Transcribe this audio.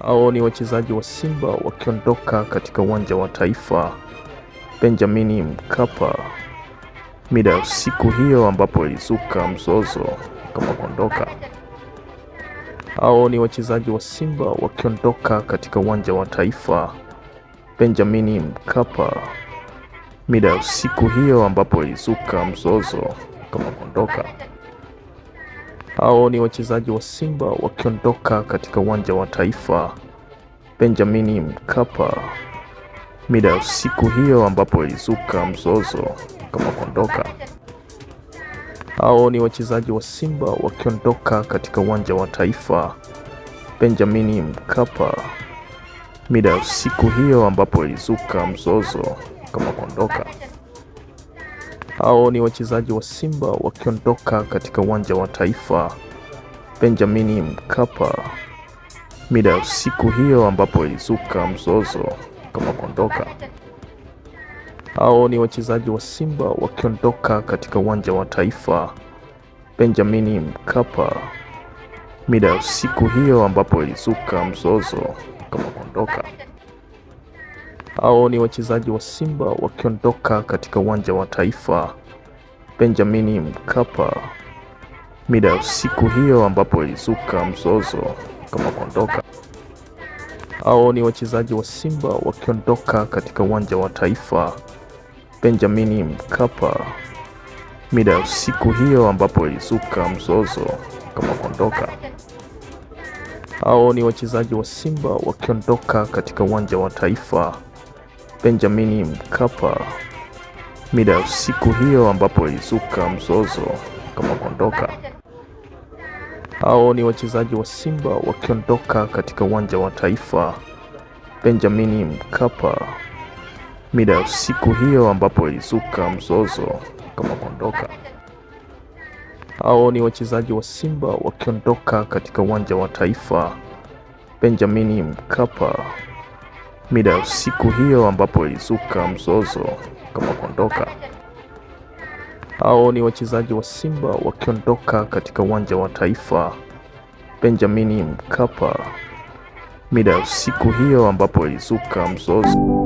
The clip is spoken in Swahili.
Hao ni wachezaji wa Simba wakiondoka katika uwanja wa Taifa Benjamin Mkapa mida ya usiku hiyo, ambapo ilizuka mzozo kama kuondoka. Hao ni wachezaji wa Simba wakiondoka katika uwanja wa Taifa Benjamin Mkapa mida ya usiku hiyo, ambapo ilizuka mzozo kama kuondoka. Hao ni wachezaji wa Simba wakiondoka katika uwanja wa Taifa Benjamin Mkapa mida ya usiku hiyo, ambapo ilizuka mzozo kama kuondoka. Hao ni wachezaji wa Simba wakiondoka katika uwanja wa Taifa Benjamin Mkapa mida ya usiku hiyo, ambapo ilizuka mzozo kama kuondoka. Hao ni wachezaji wa Simba wakiondoka katika uwanja wa Taifa Benjamin Mkapa mida ya usiku hiyo, ambapo ilizuka mzozo kama kuondoka. Hao ni wachezaji wa Simba wakiondoka katika uwanja wa Taifa Benjamin Mkapa mida ya usiku hiyo, ambapo ilizuka mzozo kama kuondoka. Hao ni wachezaji wa Simba wakiondoka katika uwanja wa Taifa Benjamin Mkapa mida ya usiku hiyo, ambapo ilizuka mzozo kama kuondoka. Hao ni wachezaji wa Simba wakiondoka katika uwanja wa Taifa Benjamin Mkapa mida ya usiku hiyo, ambapo ilizuka mzozo kama kuondoka. Hao ni wachezaji wa Simba wakiondoka katika uwanja wa Taifa Benjamin Mkapa mida ya usiku hiyo, ambapo ilizuka mzozo kama kuondoka. Hao ni wachezaji wa Simba wakiondoka katika uwanja wa Taifa Benjamin Mkapa mida ya usiku hiyo, ambapo ilizuka mzozo kama kuondoka. Hao ni wachezaji wa Simba wakiondoka katika uwanja wa Taifa Benjamin Mkapa mida ya usiku hiyo, ambapo ilizuka mzozo kama kuondoka. Hao ni wachezaji wa Simba wakiondoka katika uwanja wa Taifa Benjamin Mkapa mida ya usiku hiyo, ambapo ilizuka mzozo.